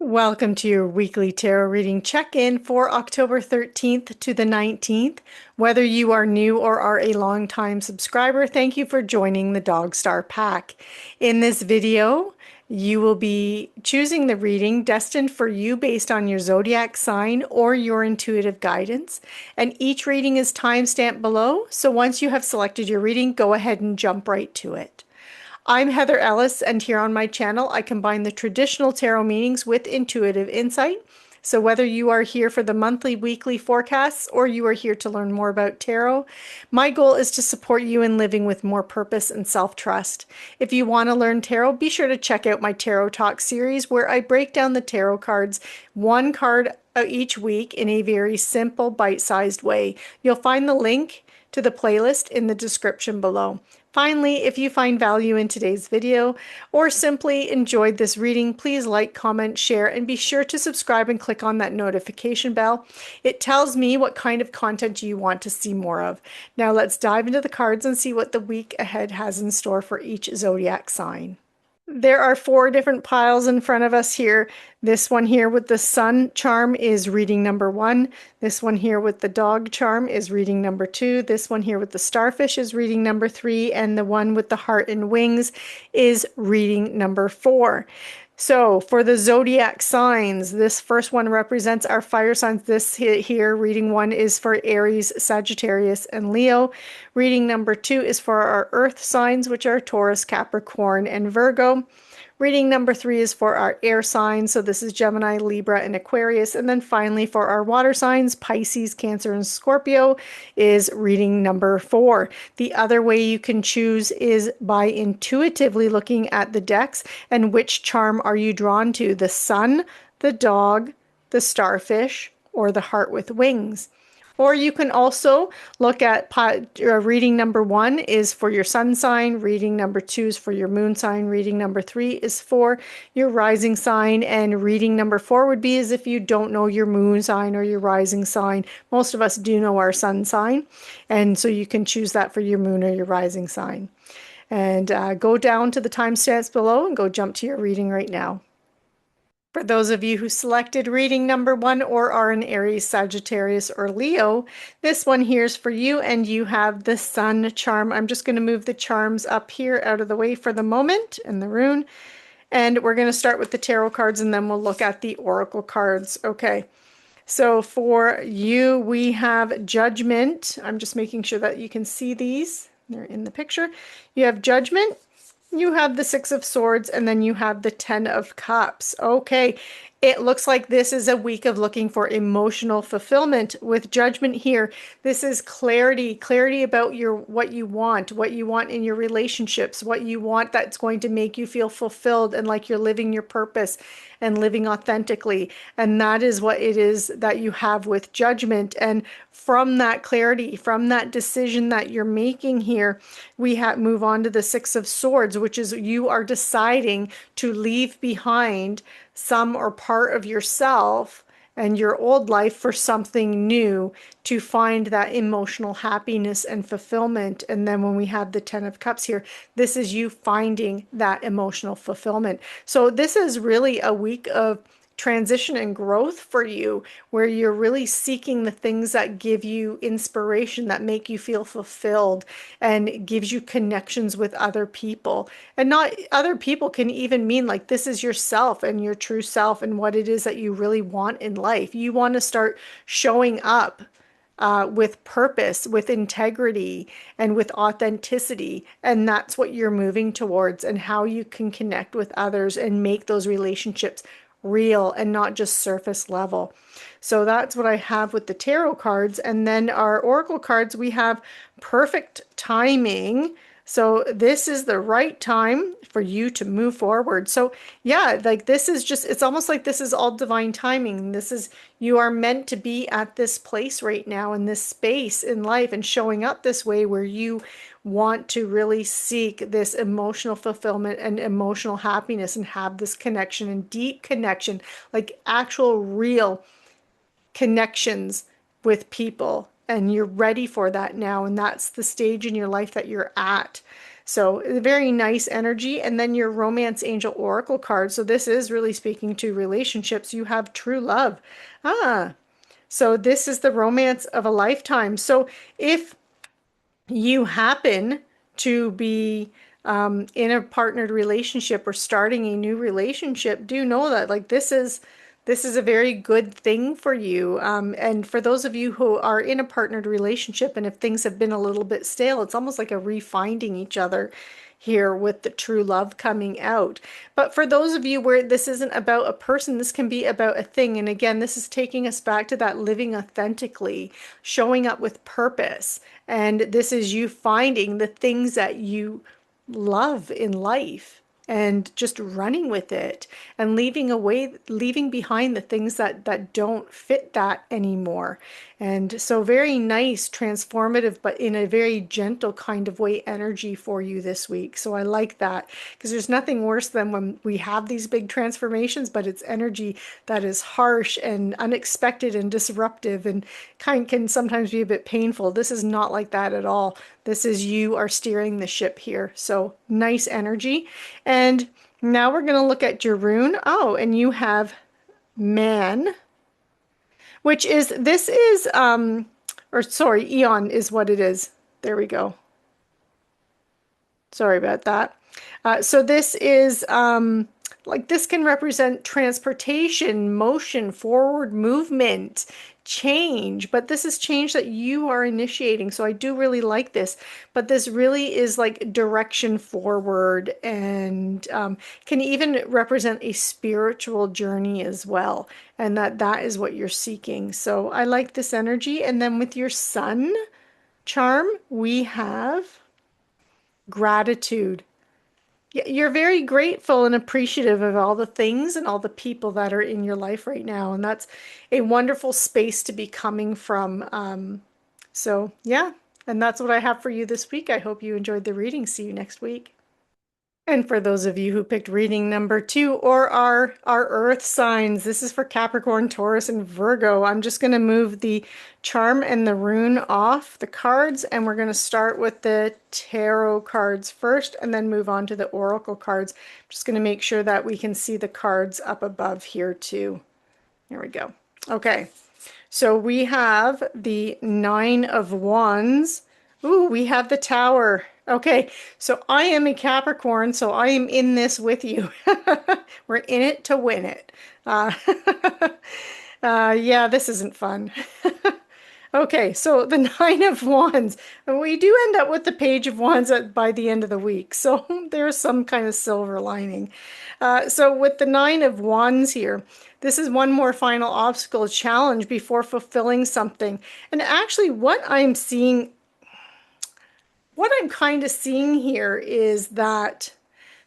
Welcome to your weekly tarot reading check-in for October 13th to the 19th. Whether you are new or are a long-time subscriber, thank you for joining the Dog Star Pack. In this video, you will be choosing the reading destined for you based on your zodiac sign or your intuitive guidance. And each reading is timestamped below, so once you have selected your reading, go ahead and jump right to it. I'm Heather Ellis, and here on my channel, I combine the traditional tarot meanings with intuitive insight. So whether you are here for the monthly, weekly forecasts, or you are here to learn more about tarot, my goal is to support you in living with more purpose and self-trust. If you want to learn tarot, be sure to check out my Tarot Talk series where I break down the tarot cards, one card each week in a very simple, bite-sized way. You'll find the link to the playlist in the description below. Finally, if you find value in today's video or simply enjoyed this reading, please like, comment, share, and be sure to subscribe and click on that notification bell. It tells me what kind of content you want to see more of. Now let's dive into the cards and see what the week ahead has in store for each zodiac sign. There are four different piles in front of us here. This one here with the sun charm is reading number 1. This one here with the dog charm is reading number 2. This one here with the starfish is reading number 3. And the one with the heart and wings is reading number 4. So for the zodiac signs, this first one represents our fire signs. This here, reading 1 is for Aries, Sagittarius, and Leo. Reading number 2 is for our earth signs, which are Taurus, Capricorn, and Virgo. Reading number 3 is for our air signs, so this is Gemini, Libra, and Aquarius. And then finally for our water signs, Pisces, Cancer, and Scorpio is reading number 4. The other way you can choose is by intuitively looking at the decks and which charm are you drawn to, the sun, the dog, the starfish, or the heart with wings. Or you can also look at reading number 1 is for your sun sign, reading number 2 is for your moon sign, reading number 3 is for your rising sign, and reading number 4 would be as if you don't know your moon sign or your rising sign. Most of us do know our sun sign, and so you can choose that for your moon or your rising sign. And go down to the timestamps below and go jump to your reading right now. For those of you who selected reading number 1 or are an Aries, Sagittarius, or Leo, this one here is for you, and you have the sun charm. I'm just going to move the charms up here out of the way for the moment and the rune. And we're going to start with the tarot cards, and then we'll look at the oracle cards. Okay. So for you, we have Judgment. I'm just making sure that you can see these. They're in the picture. You have Judgment. You have the Six of Swords, and then you have the Ten of Cups. Okay, it looks like this is a week of looking for emotional fulfillment with Judgment here. This is clarity about what you want in your relationships, what you want that's going to make you feel fulfilled and like you're living your purpose and living authentically. And that is what it is that you have with Judgment. And from that clarity, from that decision that you're making here, we move on to the Six of Swords, which is you are deciding to leave behind some or part of yourself and your old life for something new to find that emotional happiness and fulfillment. And then when we have the Ten of Cups here, this is you finding that emotional fulfillment. So this is really a week of transition and growth for you, where you're really seeking the things that give you inspiration, that make you feel fulfilled, and gives you connections with other people. And not other people can even mean like this is yourself and your true self and what it is that you really want in life. You want to start showing up with purpose, with integrity, and with authenticity. And that's what you're moving towards, and how you can connect with others and make those relationships real and not just surface level. So that's what I have with the tarot cards. And then our oracle cards, we have perfect timing. So this is the right time for you to move forward. So yeah, like this is just, it's almost like this is all divine timing. This is, you are meant to be at this place right now in this space in life and showing up this way where you want to really seek this emotional fulfillment and emotional happiness and have this connection and deep connection, like actual real connections with people. And you're ready for that now. And that's the stage in your life that you're at. So a very nice energy. And then your romance angel oracle card. So this is really speaking to relationships. You have true love. Ah, so this is the romance of a lifetime. So if you happen to be in a partnered relationship or starting a new relationship, do know that like this is a very good thing for you. And for those of you who are in a partnered relationship, and if things have been a little bit stale, it's almost like a refinding each other here with the true love coming out. But for those of you where this isn't about a person, this can be about a thing. And again, this is taking us back to that living authentically, showing up with purpose. And this is you finding the things that you love in life and just running with it and leaving behind the things that don't fit that anymore. And so very nice, transformative, but in a very gentle kind of way energy for you this week. So I like that because there's nothing worse than when we have these big transformations, but it's energy that is harsh and unexpected and disruptive and can sometimes be a bit painful. This is not like that at all. This is you are steering the ship here. So nice energy. And now we're going to look at your rune. Oh, and you have man, which is, this is, or sorry, Eon is what it is. There we go. Sorry about that. So this is, like this can represent transportation, motion, forward movement, change, but this is change that you are initiating. So I do really like this, but this really is like direction forward and can even represent a spiritual journey as well. And that is what you're seeking. So I like this energy. And then with your sun charm, we have gratitude. You're very grateful and appreciative of all the things and all the people that are in your life right now. And that's a wonderful space to be coming from. So, yeah, and that's what I have for you this week. I hope you enjoyed the reading. See you next week. And for those of you who picked reading number 2 or our earth signs, this is for Capricorn, Taurus, and Virgo. I'm just going to move the charm and the rune off the cards, and we're going to start with the tarot cards first and then move on to the oracle cards. I'm just going to make sure that we can see the cards up above here too. There we go. Okay, so we have the 9 of Wands. Ooh, we have the Tower. Okay, so I am a Capricorn, so I am in this with you. We're in it to win it. Uh, yeah, this isn't fun. Okay, so the 9 of Wands. We do end up with the Page of Wands by the end of the week, so there's some kind of silver lining. So with the 9 of Wands here, this is one more final obstacle challenge before fulfilling something. And actually what I'm kind of seeing here is that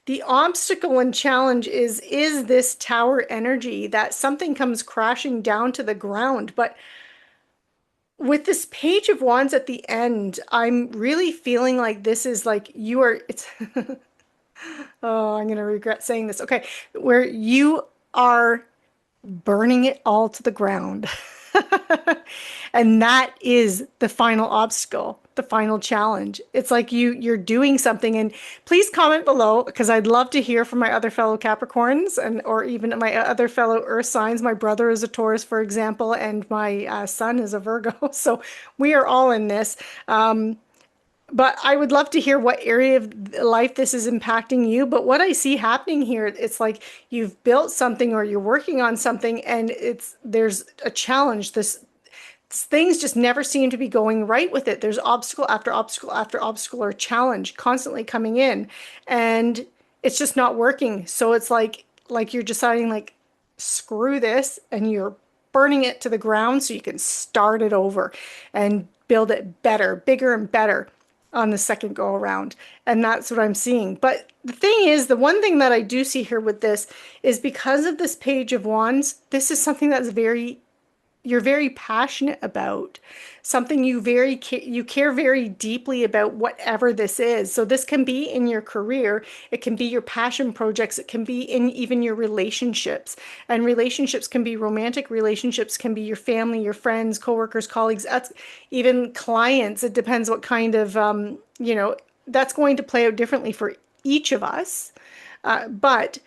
the obstacle and challenge is this Tower energy, that something comes crashing down to the ground. But with this Page of Wands at the end, I'm really feeling like this is like it's, oh, I'm going to regret saying this. Okay, where you are burning it all to the ground. And that is the final obstacle, the final challenge. It's like you're doing something. And please comment below because I'd love to hear from my other fellow Capricorns or even my other fellow earth signs. My brother is a Taurus, for example, and my son is a Virgo. So we are all in this. But I would love to hear what area of life this is impacting you. But what I see happening here, it's like you've built something or you're working on something and there's a challenge. Things just never seem to be going right with it. There's obstacle after obstacle after obstacle or challenge constantly coming in and it's just not working. So it's like you're deciding like, screw this, and you're burning it to the ground so you can start it over and build it better, bigger and better on the second go around. And that's what I'm seeing. But the thing is, the one thing that I do see here with this is because of this Page of Wands, this is something that's you're very passionate about, something you care very deeply about, whatever this is. So this can be in your career, it can be your passion projects, it can be in even your relationships. And relationships can be romantic relationships, can be your family, your friends, coworkers, colleagues, even clients. It depends what kind of that's going to play out differently for each of us. But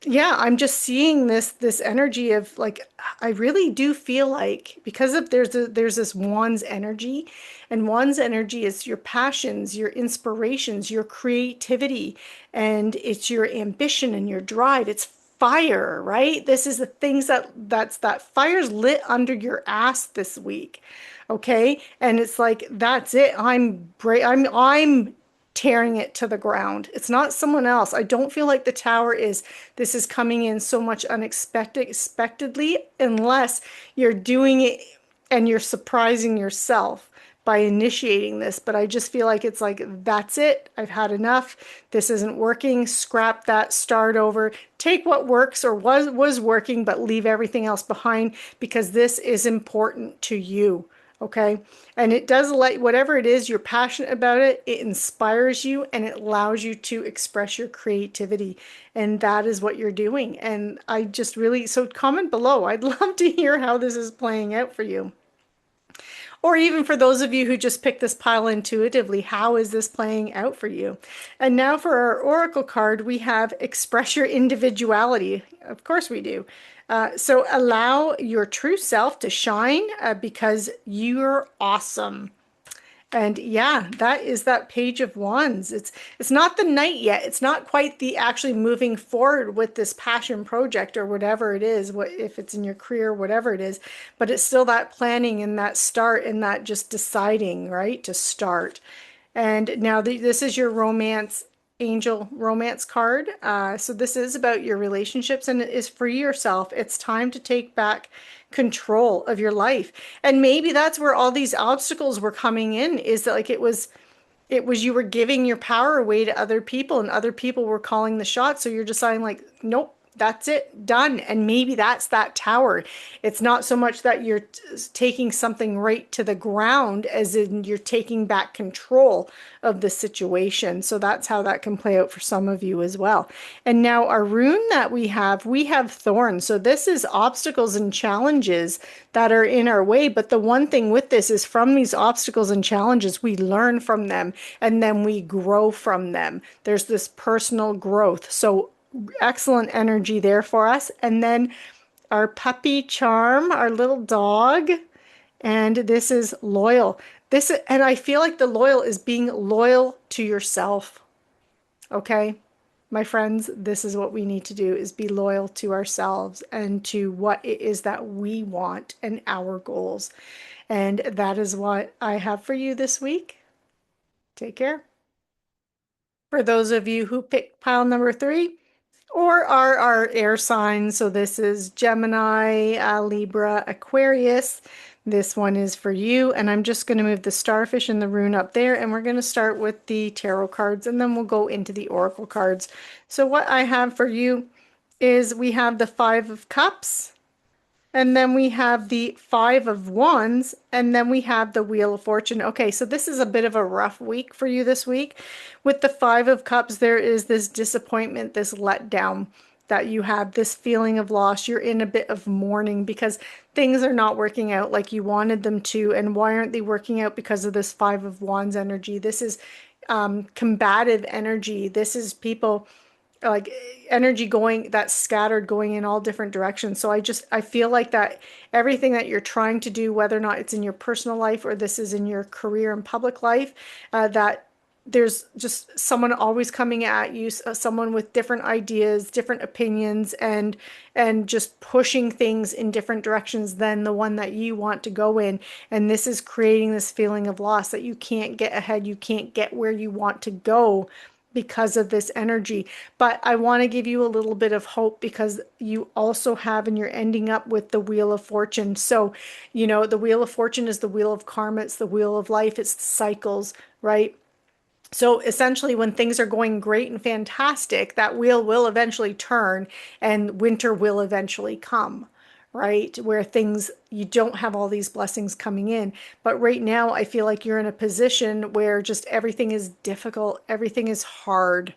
yeah, I'm just seeing this energy of like I really do feel like because of there's this wands energy, and wands energy is your passions, your inspirations, your creativity, and it's your ambition and your drive. It's fire, right? This is the things that fire's lit under your ass this week. Okay? And it's like that's it. I'm tearing it to the ground. It's not someone else. I don't feel like the tower is this is coming in so much unexpectedly unless you're doing it and you're surprising yourself by initiating this. But I just feel like it's like that's it. I've had enough. This isn't working. Scrap that, start over. Take what works or was working, but leave everything else behind because this is important to you. Okay. And it does let whatever it is you're passionate about it inspires you and it allows you to express your creativity. And that is what you're doing. And I just really, so comment below. I'd love to hear how this is playing out for you. Or even for those of you who just picked this pile intuitively, how is this playing out for you? And now for our oracle card, we have express your individuality. Of course we do. So allow your true self to shine because you're awesome. And yeah, that is that page of wands. It's not the knight yet. It's not quite the actually moving forward with this passion project or whatever it is, what if it's in your career, whatever it is, but it's still that planning and that start and that just deciding, right, to start. And now this is your romance angel romance card. So this is about your relationships and it is for yourself. It's time to take back control of your life. And maybe that's where all these obstacles were coming in, is that like it was you were giving your power away to other people and other people were calling the shots. So you're deciding like, nope, that's it, done. And maybe that's that tower. It's not so much that you're taking something right to the ground as in you're taking back control of the situation. So that's how that can play out for some of you as well. And now our rune that we have thorns. So this is obstacles and challenges that are in our way. But the one thing with this is from these obstacles and challenges, we learn from them and then we grow from them. There's this personal growth. So excellent energy there for us. And then our puppy Charm, our little dog, and this is loyal. And I feel like the loyal is being loyal to yourself. Okay, my friends, this is what we need to do is be loyal to ourselves and to what it is that we want and our goals. And that is what I have for you this week. Take care. For those of you who picked pile number 3, or are our air signs. So this is Gemini, Libra, Aquarius. This one is for you. And I'm just going to move the starfish and the rune up there. And we're going to start with the tarot cards and then we'll go into the oracle cards. So what I have for you is we have the 5 of Cups. And then we have the 5 of Wands, and then we have the Wheel of Fortune. Okay, so this is a bit of a rough week for you this week. With the 5 of Cups, there is this disappointment, this letdown that you have, this feeling of loss. You're in a bit of mourning because things are not working out like you wanted them to. And why aren't they working out? Because of this 5 of Wands energy. This is combative energy. This is people like energy going that's scattered going in all different directions. So I feel like that everything that you're trying to do, whether or not it's in your personal life or this is in your career and public life, that there's just someone always coming at you, someone with different ideas, different opinions, and just pushing things in different directions than the one that you want to go in. And this is creating this feeling of loss that you can't get ahead, you can't get where you want to go because of this energy. But I want to give you a little bit of hope because you also have, and you're ending up with the Wheel of Fortune. So, the Wheel of Fortune is the wheel of karma. It's the wheel of life. It's the cycles, right? So essentially, when things are going great and fantastic, that wheel will eventually turn and winter will eventually come, right? Where things, you don't have all these blessings coming in. But right now, I feel like you're in a position where just everything is difficult, everything is hard.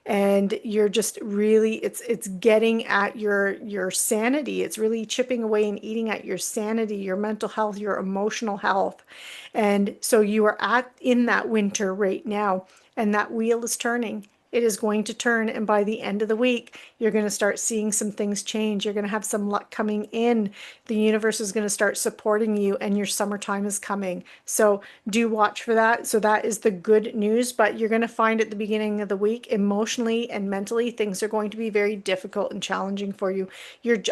And you're just really, it's getting at your sanity. It's really chipping away and eating at your sanity, your mental health, your emotional health. And so you are in that winter right now. and that wheel is turning. It is going to turn, and by the end of the week, you're going to start seeing some things change. You're going to have some luck coming in. The universe is going to start supporting you, and your summertime is coming. So do watch for that. So that is the good news, but you're going to find at the beginning of the week, emotionally and mentally, things are going to be very difficult and challenging for you.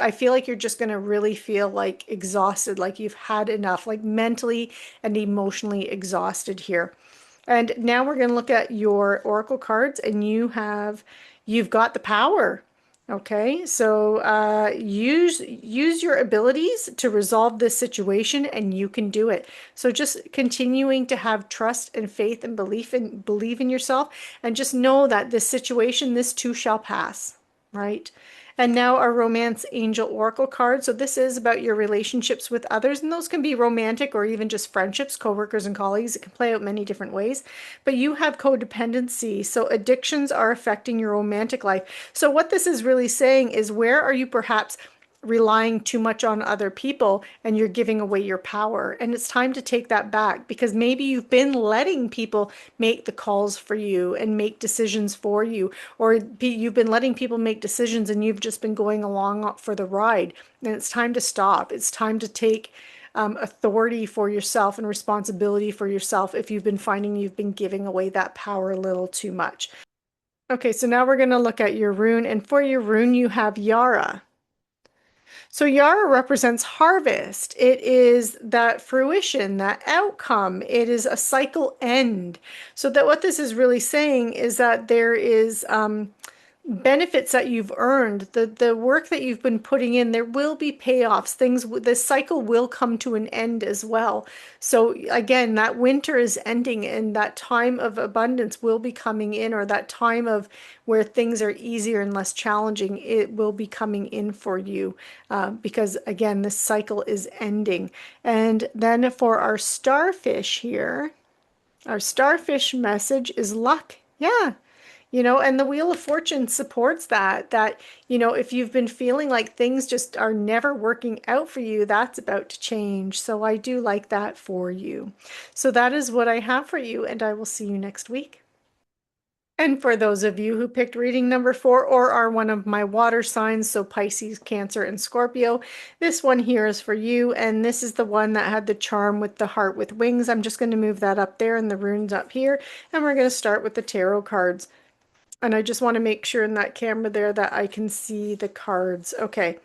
I feel like you're just going to really feel like exhausted, like you've had enough, like mentally and emotionally exhausted here. And now we're going to look at your oracle cards, and you've got the power. Okay, so use your abilities to resolve this situation, and you can do it. So just continuing to have trust and faith and believe in yourself, and just know that this situation, this too shall pass, right? And now our romance angel oracle card. So this is about your relationships with others, and those can be romantic or even just friendships, coworkers and colleagues. It can play out many different ways. But you have codependency. So addictions are affecting your romantic life. So what this is really saying is, where are you perhaps relying too much on other people and you're giving away your power? And it's time to take that back, because maybe you've been letting people make the calls for you and make decisions for you, or you've been letting people make decisions and you've just been going along for the ride. And it's time to stop. It's time to take authority for yourself and responsibility for yourself if you've been finding you've been giving away that power a little too much. Okay, so now we're going to look at your rune, and for your rune you have Yara. So Yara represents harvest. It is that fruition, that outcome. It is a cycle end. So that what this is really saying is that there is benefits that you've earned, the work that you've been putting in, there will be payoffs. This cycle will come to an end as well. So again, that winter is ending, and that time of abundance will be coming in, or that time of where things are easier and less challenging, it will be coming in for you, because again, this cycle is ending. And then for our starfish here, our starfish message is luck. Yeah. And the Wheel of Fortune supports that, if you've been feeling like things just are never working out for you, that's about to change. So I do like that for you. So that is what I have for you, and I will see you next week. And for those of you who picked reading number 4 or are one of my water signs, so Pisces, Cancer, and Scorpio, this one here is for you. And this is the one that had the charm with the heart with wings. I'm just going to move that up there and the runes up here. And we're going to start with the tarot cards. And I just want to make sure in that camera there that I can see the cards. Okay,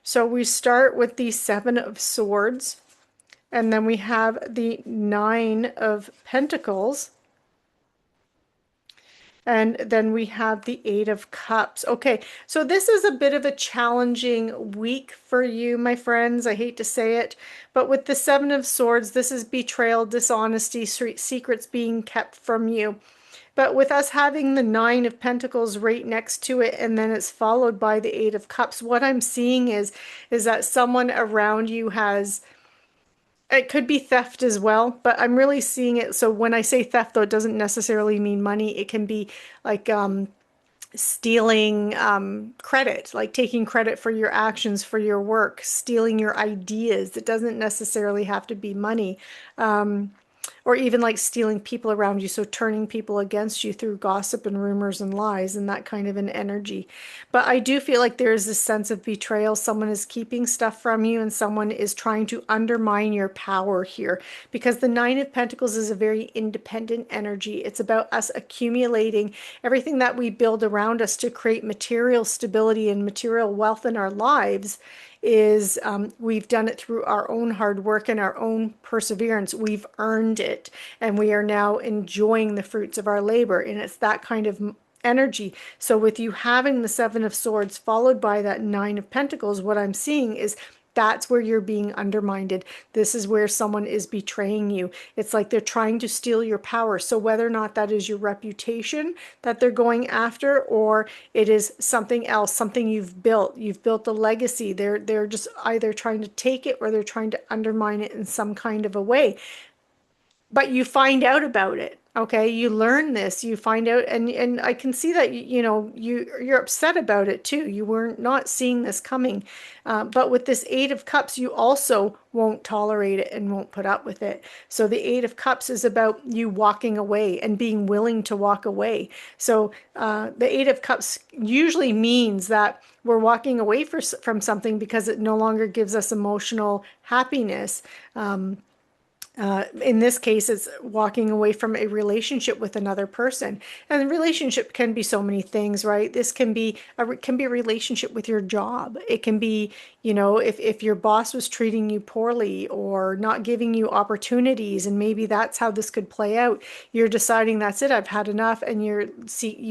so we start with the 7 of Swords, and then we have the 9 of Pentacles, and then we have the 8 of Cups. Okay, so this is a bit of a challenging week for you, my friends. I hate to say it, but with the 7 of Swords, this is betrayal, dishonesty, secrets being kept from you. But with us having the 9 of Pentacles right next to it, and then it's followed by the 8 of Cups, what I'm seeing is that someone around you has, it could be theft as well, but I'm really seeing it. So when I say theft, though, it doesn't necessarily mean money. It can be like stealing credit, like taking credit for your actions, for your work, stealing your ideas. It doesn't necessarily have to be money. Or even like stealing people around you, so turning people against you through gossip and rumors and lies and that kind of an energy. But I do feel like there is this sense of betrayal. Someone is keeping stuff from you, and someone is trying to undermine your power here, because the 9 of Pentacles is a very independent energy. It's about us accumulating everything that we build around us to create material stability and material wealth in our lives. We've done it through our own hard work and our own perseverance. We've earned it, and we are now enjoying the fruits of our labor. And it's that kind of energy. So with you having the 7 of Swords followed by that 9 of Pentacles, what I'm seeing is that's where you're being undermined. This is where someone is betraying you. It's like they're trying to steal your power. So whether or not that is your reputation that they're going after, or it is something else, something you've built a legacy. They're just either trying to take it, or they're trying to undermine it in some kind of a way. But you find out about it. Okay, you learn this, you find out, and I can see that you know you're upset about it too. You were not seeing this coming, but with this Eight of Cups, you also won't tolerate it and won't put up with it. So the Eight of Cups is about you walking away and being willing to walk away. So the Eight of Cups usually means that we're walking away from something because it no longer gives us emotional happiness. In this case, it's walking away from a relationship with another person. And the relationship can be so many things, right? This can be a relationship with your job. It can be, you know, if your boss was treating you poorly or not giving you opportunities, and maybe that's how this could play out. You're deciding that's it, I've had enough, and you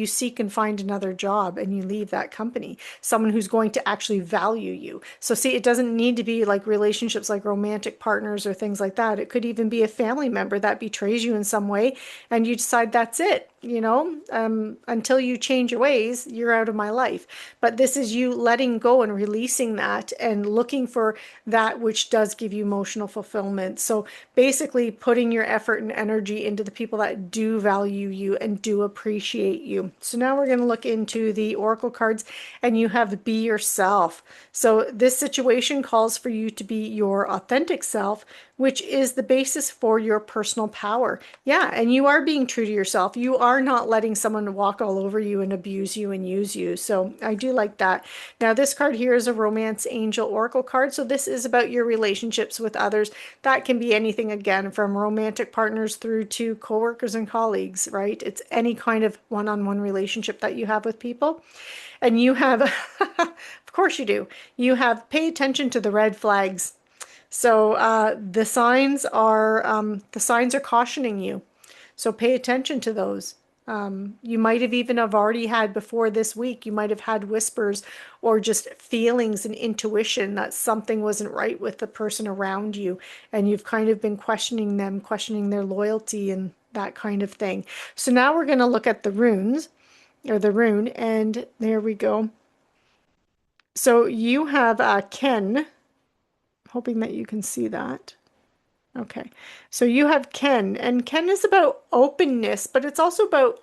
seek and find another job and you leave that company. Someone who's going to actually value you. So see, it doesn't need to be like relationships like romantic partners or things like that. It could even be a family member that betrays you in some way, and you decide that's it. You know, until you change your ways, you're out of my life. But this is you letting go and releasing that and looking for that which does give you emotional fulfillment. So basically putting your effort and energy into the people that do value you and do appreciate you. So now we're going to look into the oracle cards, and you have be yourself. So this situation calls for you to be your authentic self, which is the basis for your personal power. Yeah, and you are being true to yourself. You are not letting someone walk all over you and abuse you and use you. So I do like that. Now, this card here is a romance angel oracle card. So this is about your relationships with others. That can be anything, again, from romantic partners through to coworkers and colleagues, right? It's any kind of one-on-one relationship that you have with people. And you have, of course you do, you have pay attention to the red flags. So the signs are cautioning you. So pay attention to those. You might have even have already had before this week, you might have had whispers or just feelings and intuition that something wasn't right with the person around you. And you've kind of been questioning them, questioning their loyalty and that kind of thing. So now we're going to look at the runes or the rune, and there we go. So you have Ken, hoping that you can see that. Okay, so you have Ken, and Ken is about openness, but it's also about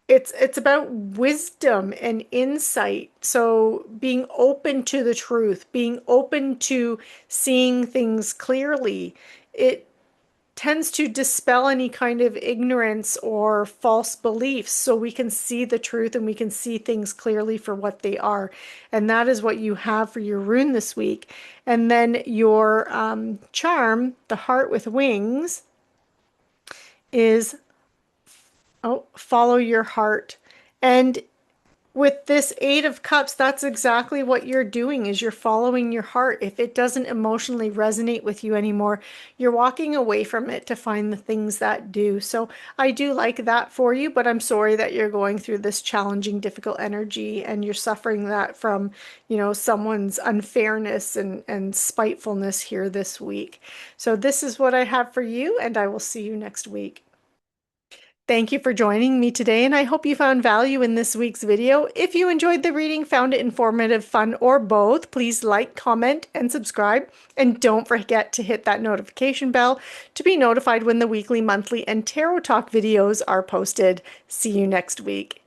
it's about wisdom and insight. So being open to the truth, being open to seeing things clearly. It tends to dispel any kind of ignorance or false beliefs so we can see the truth and we can see things clearly for what they are. And that is what you have for your rune this week. And then your charm, the heart with wings, is follow your heart. And with this Eight of Cups, that's exactly what you're doing, is you're following your heart. If it doesn't emotionally resonate with you anymore, you're walking away from it to find the things that do. So I do like that for you, but I'm sorry that you're going through this challenging, difficult energy and you're suffering that from, you know, someone's unfairness and spitefulness here this week. So this is what I have for you, and I will see you next week. Thank you for joining me today, and I hope you found value in this week's video. If you enjoyed the reading, found it informative, fun, or both, please like, comment, and subscribe. And don't forget to hit that notification bell to be notified when the weekly, monthly, and tarot talk videos are posted. See you next week.